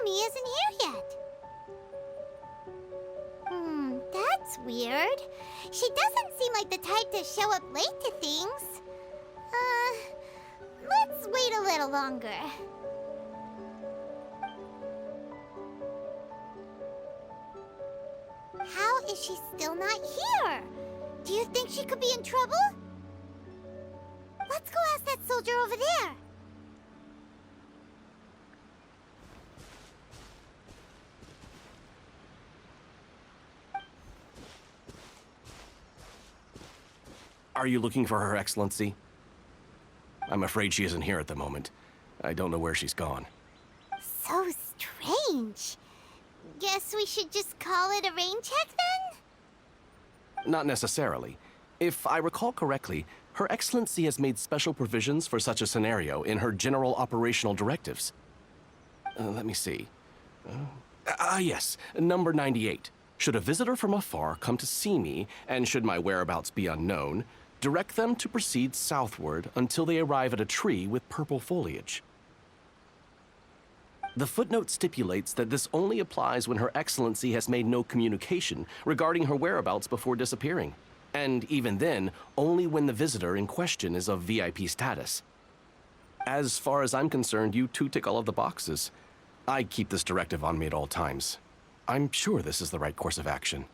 Kokomi isn't here yet. That's weird. She doesn't seem like the type to show up late to things. Let's wait a little longer. How is she still not here? Do you think she could be in trouble? Let's go ask that soldier over there. Are you looking for Her Excellency? I'm afraid she isn't here at the moment. I don't know where she's gone. So strange. Guess we should just call it a rain check then? Not necessarily. If I recall correctly, Her Excellency has made special provisions for such a scenario in her general operational directives. Let me see. Yes, number 98. Should a visitor from afar come to see me, and should my whereabouts be unknown, direct them to proceed southward until they arrive at a tree with purple foliage. The footnote stipulates that this only applies when Her Excellency has made no communication regarding her whereabouts before disappearing, and even then, only when the visitor in question is of VIP status. As far as I'm concerned, you two tick all of the boxes. I keep this directive on me at all times. I'm sure this is the right course of action.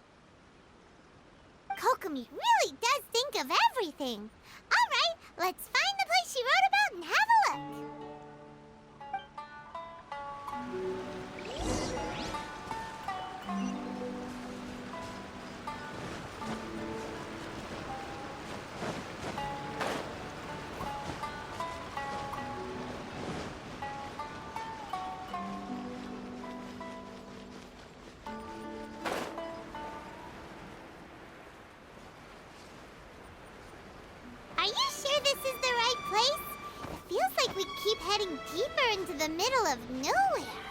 Kokomi really does think of everything. All right, let's find the place she wrote about and have a look. Are you sure this is the right place? It feels like we keep heading deeper into the middle of nowhere.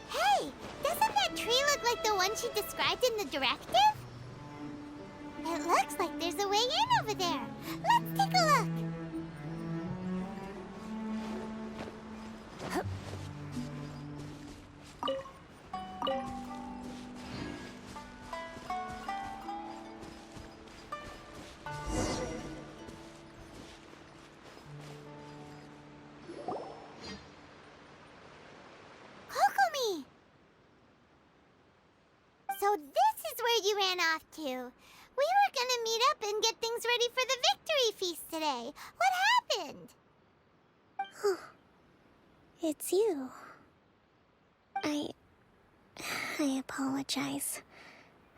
Hey, doesn't that tree look like the one she described in the directive? It looks like there's a way in over there. Let's take a look. Kokomi! So this is where you ran off to. We were gonna meet up and get things ready for the victory feast today. What happened? It's you. I apologize.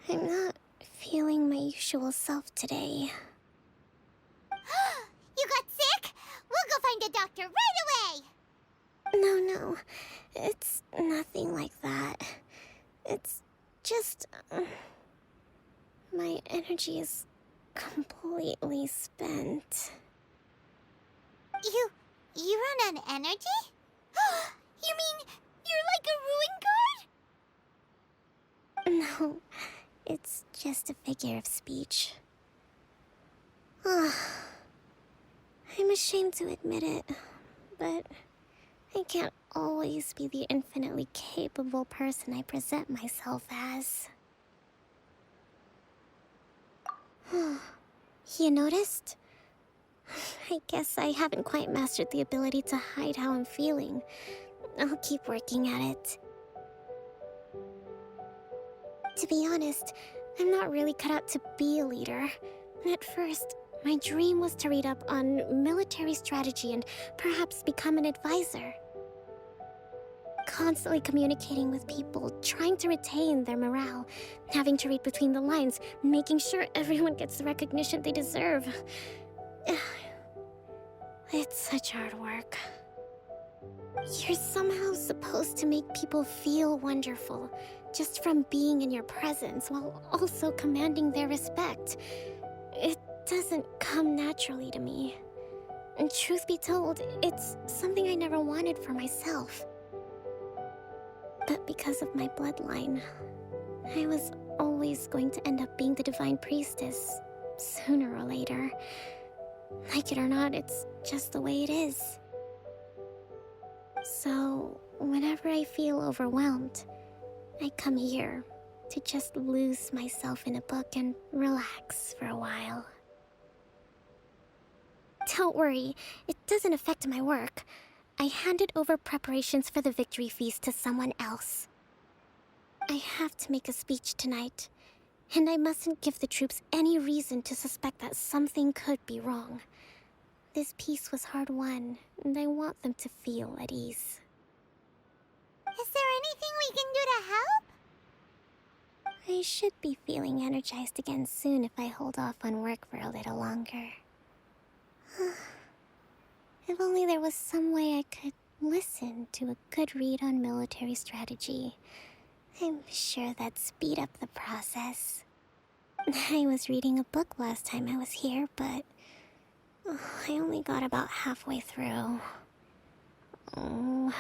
I'm not feeling my usual self today. You got sick? We'll go find a doctor right away! No. It's nothing like that. It's just... my energy is completely spent. You run on energy? You mean you're like a ruin guard? No, it's just a figure of speech. I'm ashamed to admit it, but I can't always be the infinitely capable person I present myself as. You noticed? I guess I haven't quite mastered the ability to hide how I'm feeling. I'll keep working at it. To be honest, I'm not really cut out to be a leader. At first, my dream was to read up on military strategy and perhaps become an advisor. Constantly communicating with people, trying to retain their morale, having to read between the lines, making sure everyone gets the recognition they deserve. It's such hard work. You're somehow supposed to make people feel wonderful, just from being in your presence, while also commanding their respect. It doesn't come naturally to me. And truth be told, it's something I never wanted for myself. But because of my bloodline, I was always going to end up being the Divine Priestess, sooner or later. Like it or not, it's just the way it is. So, whenever I feel overwhelmed, I come here to just lose myself in a book and relax for a while. Don't worry, it doesn't affect my work. I handed over preparations for the victory feast to someone else. I have to make a speech tonight, and I mustn't give the troops any reason to suspect that something could be wrong. This peace was hard-won, and I want them to feel at ease. Is there anything we can do to help? I should be feeling energized again soon if I hold off on work for a little longer. If only there was some way I could listen to a good read on military strategy. I'm sure that'd speed up the process. I was reading a book last time I was here, but I only got about halfway through. Oh,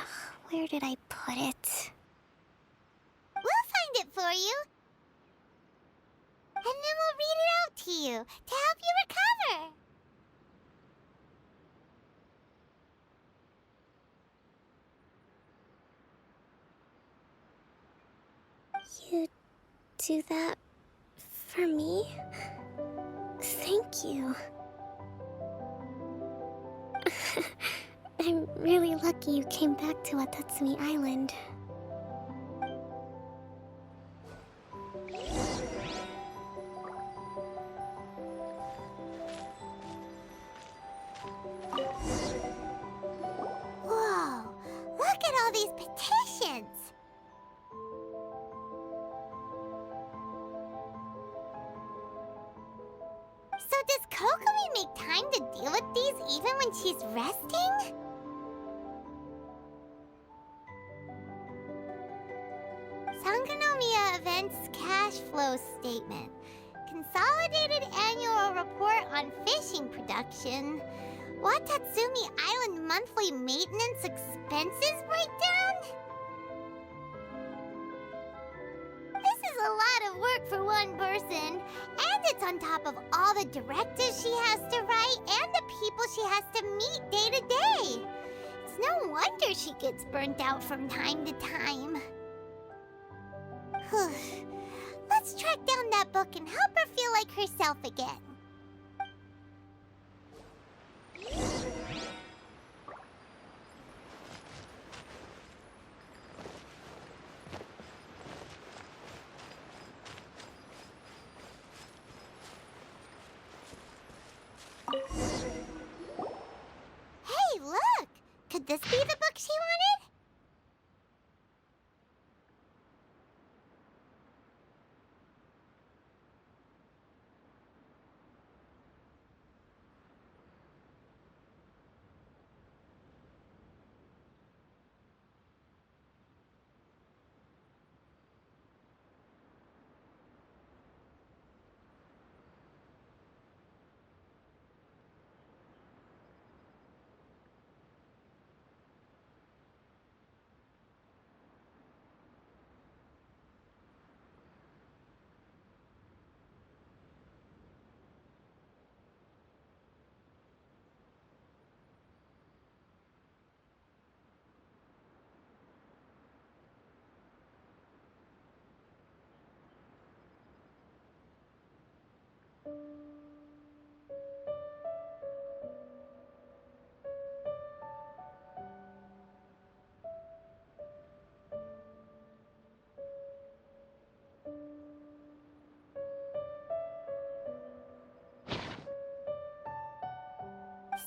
where did I put it? We'll find it for you. And then we'll read it out to you to help you recover. You do that for me? Thank you. I'm really lucky you came back to Watatsumi Island. Whoa, look at all these petitions. So does Kokomi make time to deal with these even when she's resting? Sangonomiya Events Cash Flow Statement. Consolidated Annual Report on Fishing Production. Watatsumi Island Monthly Maintenance Expenses Breakdown? This is a lot of work for one person, and it's on top of all the directives she has to write and the people she has to meet day to day. It's no wonder she gets burnt out from time to time. Let's track down that book and help her feel like herself again. Hey, look! Could this be the book she wanted?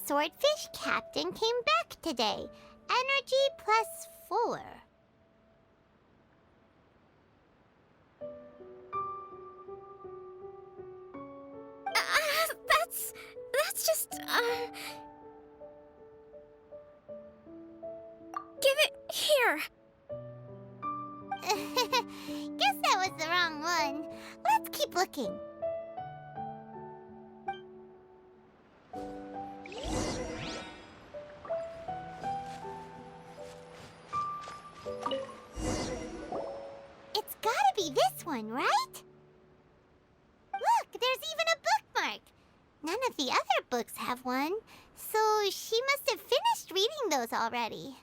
Swordfish Captain came back today. Energy +4. That's just, give it here. Guess that was the wrong one. Let's keep looking. It's gotta be this one, right? Look, there's even a bookmark. None of the other books have one, so she must have finished reading those already.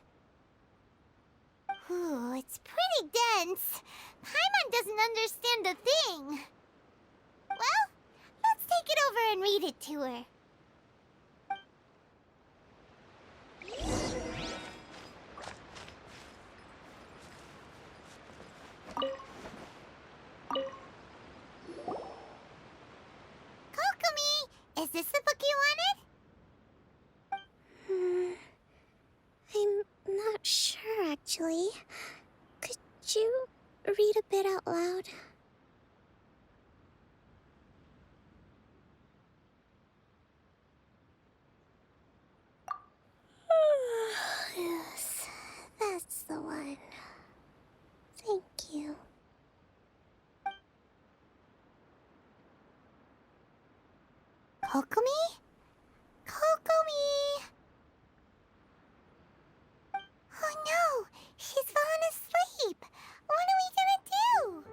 Ooh, it's pretty dense. Paimon doesn't understand a thing. Well, let's take it over and read it to her. Kokomi, is this the book you wanted? I'm not sure, actually. Could you read a bit out loud? Yes, that's the one. Thank you. Kokomi? Kokomi! Oh no, she's fallen asleep. What are we gonna do?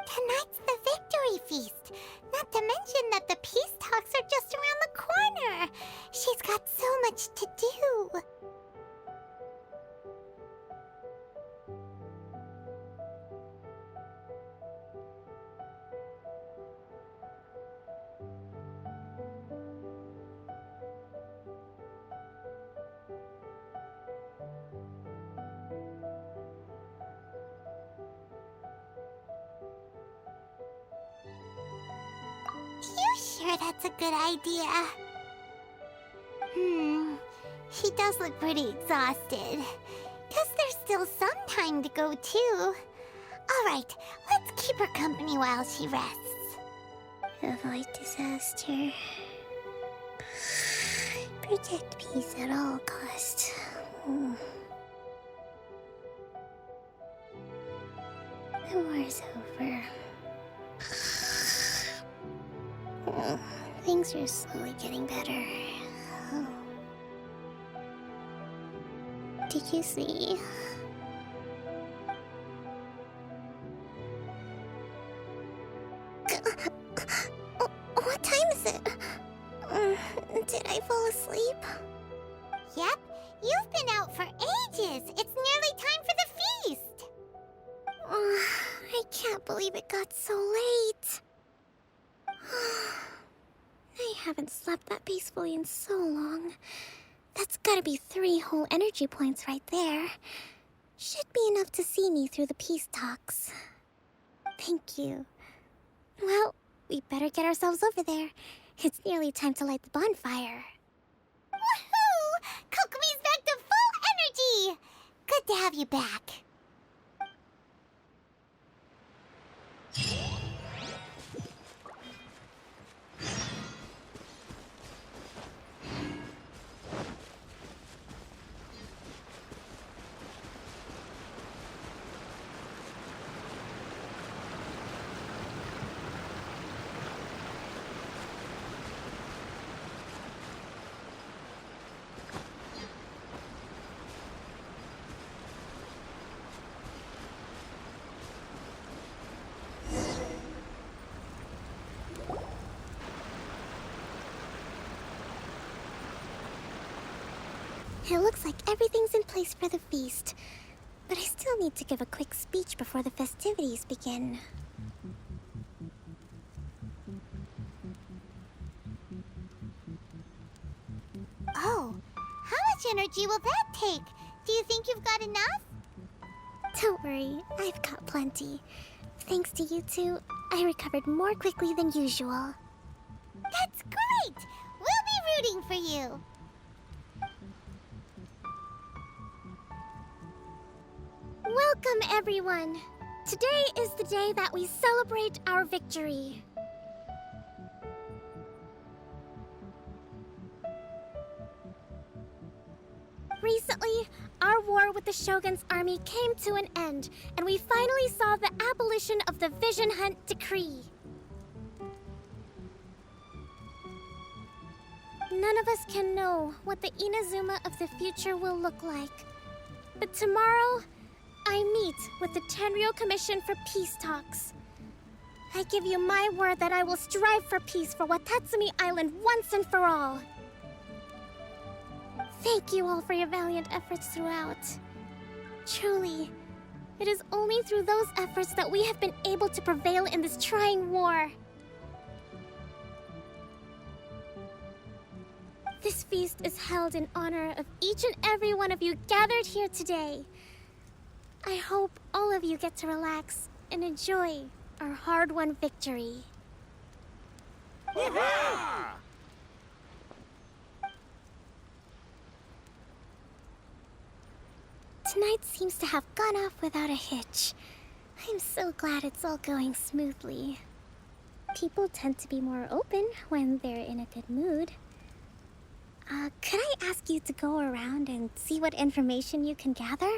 Tonight's the victory feast. Not to mention that the peace talks are just around the corner. She's got so much to do. You sure that's a good idea? She does look pretty exhausted. Guess there's still some time to go, too. Alright, let's keep her company while she rests. Avoid disaster. Protect peace at all costs. The war's over. Things are slowly getting better. Did you see? What time is it? Did I fall asleep? Yep, you've been out for ages. It's nearly time for the feast. I can't believe it got so late. I haven't slept that peacefully in so long. That's gotta be 3 whole energy points right there. Should be enough to see me through the peace talks. Thank you. Well, we better get ourselves over there. It's nearly time to light the bonfire. Woohoo! Kokomi's back to full energy! Good to have you back. It looks like everything's in place for the feast. But I still need to give a quick speech before the festivities begin. Oh, how much energy will that take? Do you think you've got enough? Don't worry, I've got plenty. Thanks to you two, I recovered more quickly than usual. That's great! We'll be rooting for you. Welcome, everyone! Today is the day that we celebrate our victory. Recently, our war with the Shogun's army came to an end, and we finally saw the abolition of the Vision Hunt Decree. None of us can know what the Inazuma of the future will look like. But tomorrow, I meet with the Tenryou Commission for Peace Talks. I give you my word that I will strive for peace for Watatsumi Island once and for all. Thank you all for your valiant efforts throughout. Truly, it is only through those efforts that we have been able to prevail in this trying war. This feast is held in honor of each and every one of you gathered here today. I hope all of you get to relax and enjoy our hard-won victory. Tonight seems to have gone off without a hitch. I'm so glad it's all going smoothly. People tend to be more open when they're in a good mood. Could I ask you to go around and see what information you can gather?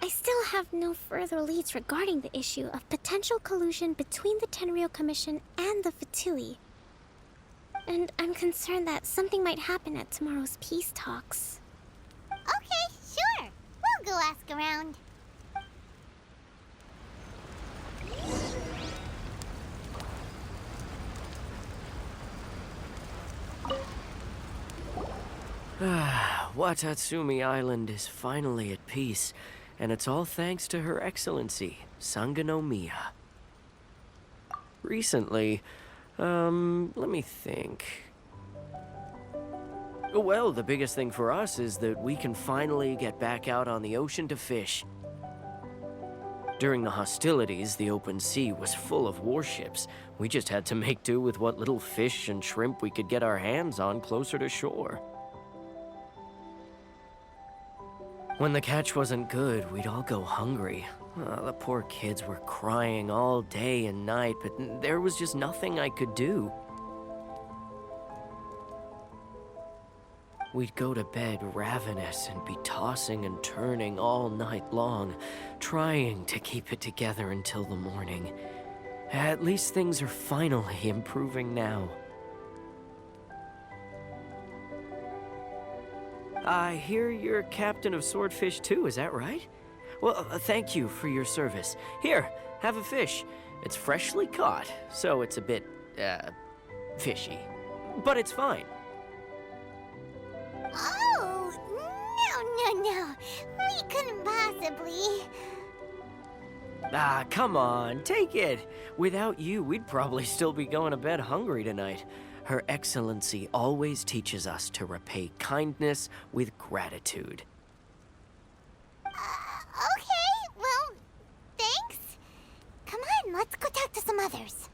I still have no further leads regarding the issue of potential collusion between the Tenryou Commission and the Fatui. And I'm concerned that something might happen at tomorrow's peace talks. Okay, sure. We'll go ask around. Watatsumi Island is finally at peace, and it's all thanks to Her Excellency, Sangonomiya. Recently, let me think. Well, the biggest thing for us is that we can finally get back out on the ocean to fish. During the hostilities, the open sea was full of warships. We just had to make do with what little fish and shrimp we could get our hands on closer to shore. When the catch wasn't good, we'd all go hungry. The poor kids were crying all day and night, but there was just nothing I could do. We'd go to bed ravenous and be tossing and turning all night long, trying to keep it together until the morning. At least things are finally improving now. I hear you're captain of Swordfish too, is that right? Well, thank you for your service. Here, have a fish. It's freshly caught, so it's a bit, fishy. But it's fine. Oh, no. We couldn't possibly. Ah, come on, take it. Without you, we'd probably still be going to bed hungry tonight. Her Excellency always teaches us to repay kindness with gratitude. Okay, well, thanks. Come on, let's go talk to some others.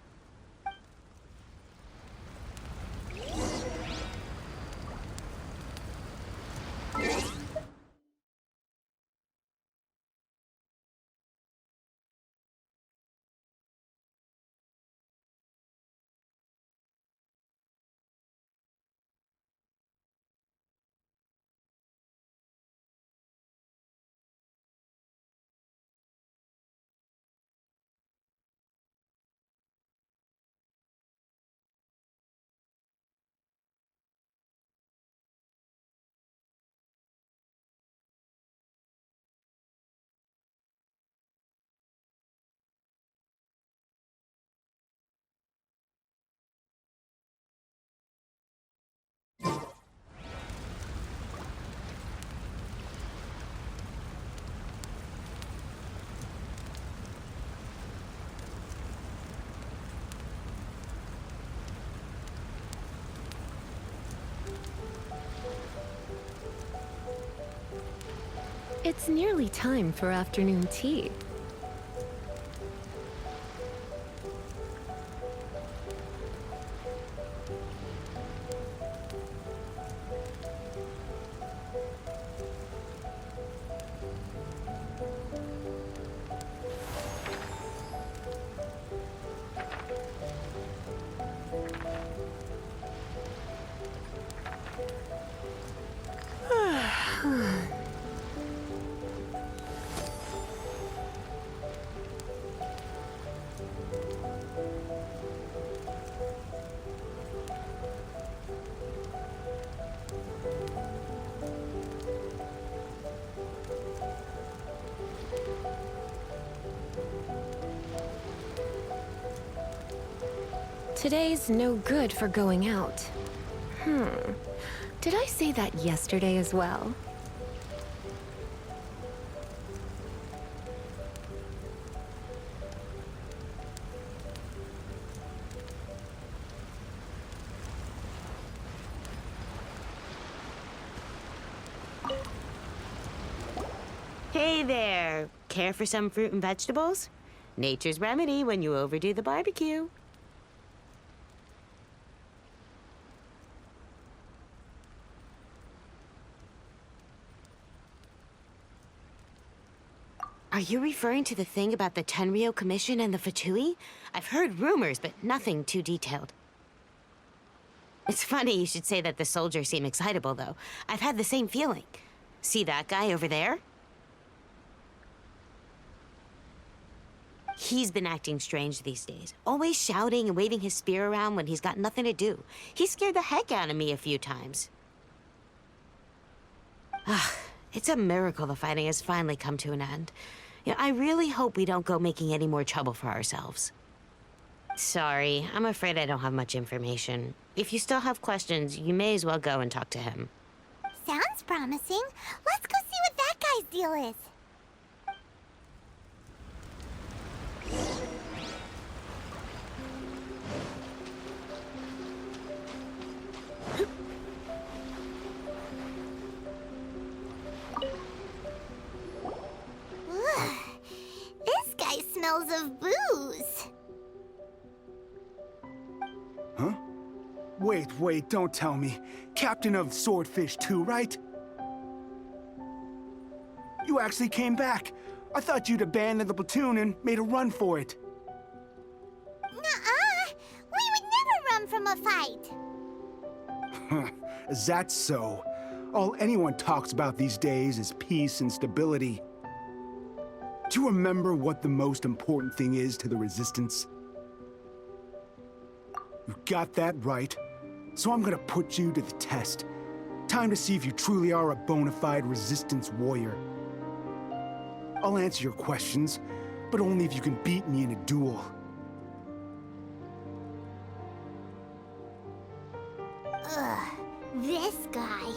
It's nearly time for afternoon tea. Today's no good for going out. Did I say that yesterday as well? Hey there! Care for some fruit and vegetables? Nature's remedy when you overdo the barbecue. Are you referring to the thing about the Tenryou Commission and the Fatui? I've heard rumors, but nothing too detailed. It's funny you should say that the soldiers seem excitable, though. I've had the same feeling. See that guy over there? He's been acting strange these days, always shouting and waving his spear around when he's got nothing to do. He scared the heck out of me a few times. It's a miracle the fighting has finally come to an end. I really hope we don't go making any more trouble for ourselves. Sorry, I'm afraid I don't have much information. If you still have questions, you may as well go and talk to him. Sounds promising. Let's go see what that guy's deal is. This guy smells of booze. Huh? Wait, don't tell me. Captain of Swordfish too, right? You actually came back. I thought you'd abandoned the platoon and made a run for it. Nuh-uh. We would never run from a fight. Is that so? All anyone talks about these days is peace and stability. Do you remember what the most important thing is to the Resistance? You got that right. So I'm gonna put you to the test. Time to see if you truly are a bona fide Resistance warrior. I'll answer your questions, but only if you can beat me in a duel. Ugh, this guy.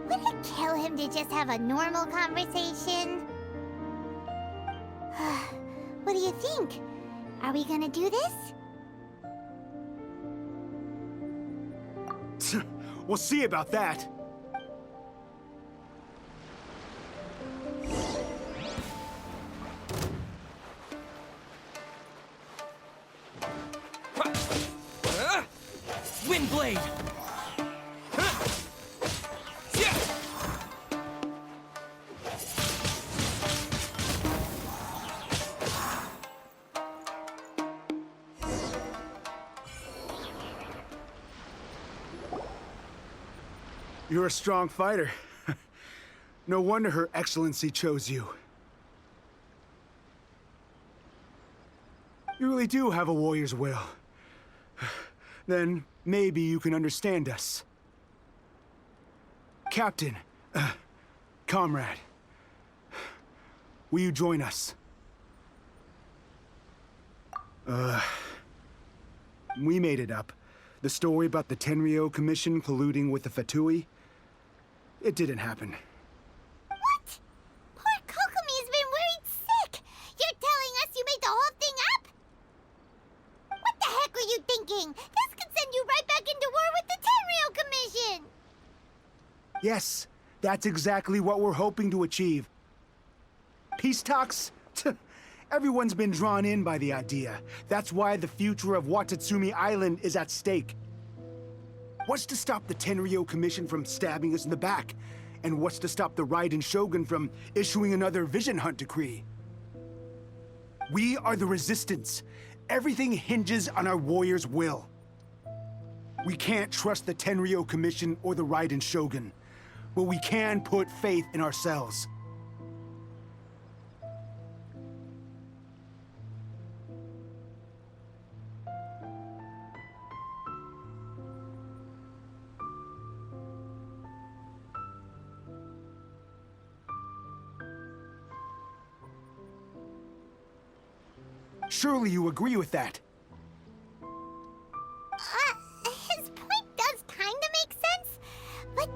Would it kill him to just have a normal conversation? What do you think? Are we gonna do this? We'll see about that. Windblade! You're a strong fighter. No wonder Her Excellency chose you. You really do have a warrior's will. Then maybe you can understand us. Captain, comrade, will you join us? We made it up. The story about the Tenryou Commission colluding with the Fatui, it didn't happen. What? Poor Kokomi's been worried sick. You're telling us you made the whole thing up? What the heck were you thinking? This could send you right back into war with the Tenryou Commission. Yes, that's exactly what we're hoping to achieve. Peace talks? Everyone's been drawn in by the idea. That's why the future of Watatsumi Island is at stake. What's to stop the Tenryou Commission from stabbing us in the back? And what's to stop the Raiden Shogun from issuing another Vision Hunt decree? We are the Resistance. Everything hinges on our warrior's will. We can't trust the Tenryou Commission or the Raiden Shogun, but we can put faith in ourselves. Surely you agree with that. His point does kinda make sense, but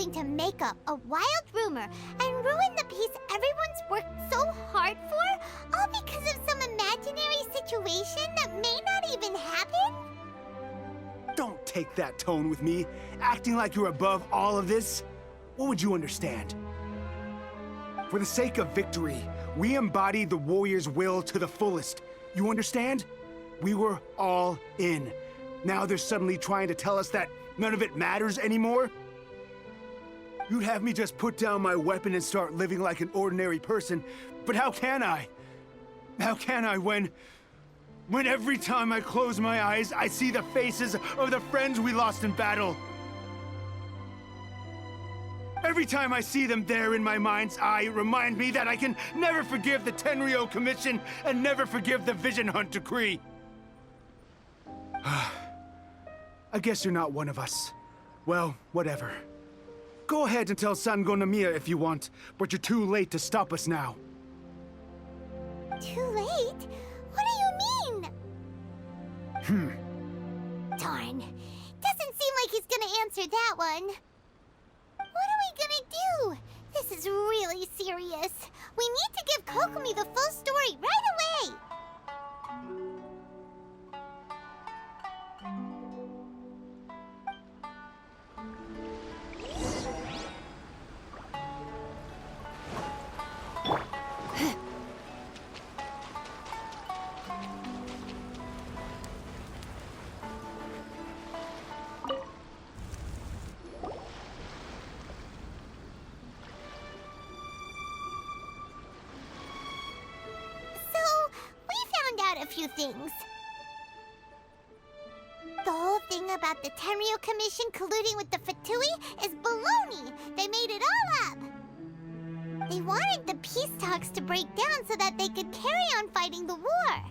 willing to make up a wild rumor and ruin the peace everyone's worked so hard for, all because of some imaginary situation that may not even happen? Don't take that tone with me, acting like you're above all of this. What would you understand? For the sake of victory, we embodied the warrior's will to the fullest. You understand? We were all in. Now they're suddenly trying to tell us that none of it matters anymore? You'd have me just put down my weapon and start living like an ordinary person, but how can I? How can I when every time I close my eyes, I see the faces of the friends we lost in battle? Every time I see them there in my mind's eye, it reminds me that I can never forgive the Tenryo Commission and never forgive the Vision Hunt Decree. I guess you're not one of us. Well, whatever. Go ahead and tell Sango Nomiya if you want, but you're too late to stop us now. Too late? What do you mean? Darn. Doesn't seem like he's gonna answer that one. What are we gonna do? This is really serious. We need to give Kokomi the full story right away! A few things. The whole thing about the Tenryo Commission colluding with the Fatui is baloney. They made it all up. They wanted the peace talks to break down so that they could carry on fighting the war.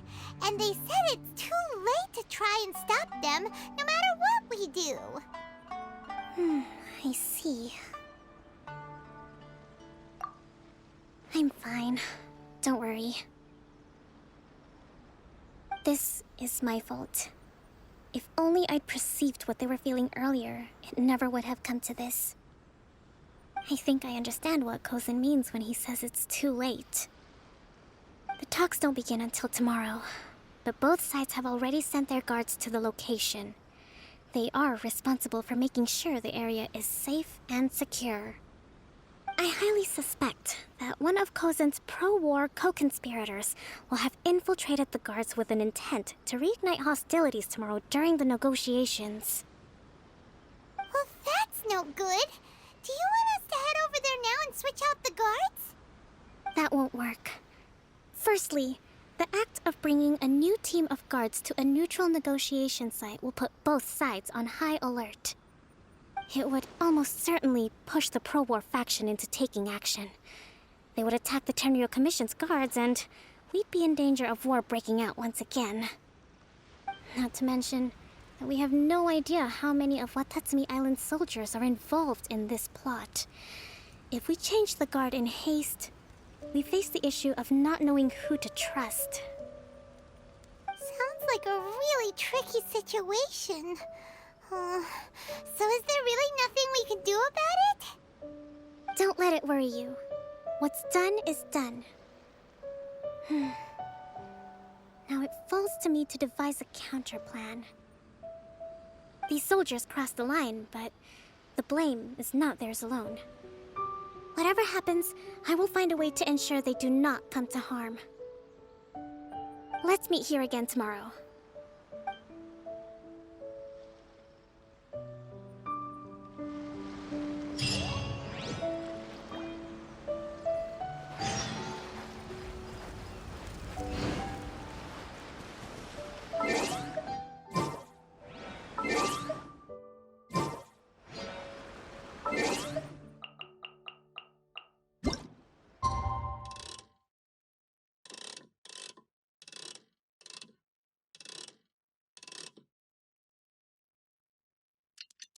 And they said it's too late to try and stop them, no matter what we do. I see. I'm fine. Don't worry. This is my fault. If only I'd perceived what they were feeling earlier, it never would have come to this. I think I understand what Kozin means when he says it's too late. The talks don't begin until tomorrow, but both sides have already sent their guards to the location. They are responsible for making sure the area is safe and secure. I highly suspect that one of Kozin's pro-war co-conspirators will have infiltrated the guards with an intent to reignite hostilities tomorrow during the negotiations. Well, that's no good. Do you want us to head over there now and switch out the guards? That won't work. Firstly, the act of bringing a new team of guards to a neutral negotiation site will put both sides on high alert. It would almost certainly push the pro-war faction into taking action. They would attack the Tenryo Commission's guards, and we'd be in danger of war breaking out once again. Not to mention that we have no idea how many of Watatsumi Island's soldiers are involved in this plot. If we change the guard in haste, we face the issue of not knowing who to trust. Sounds like a really tricky situation. So is there really nothing we can do about it? Don't let it worry you. What's done is done. Now it falls to me to devise a counterplan. These soldiers crossed the line, but the blame is not theirs alone. Whatever happens, I will find a way to ensure they do not come to harm. Let's meet here again tomorrow.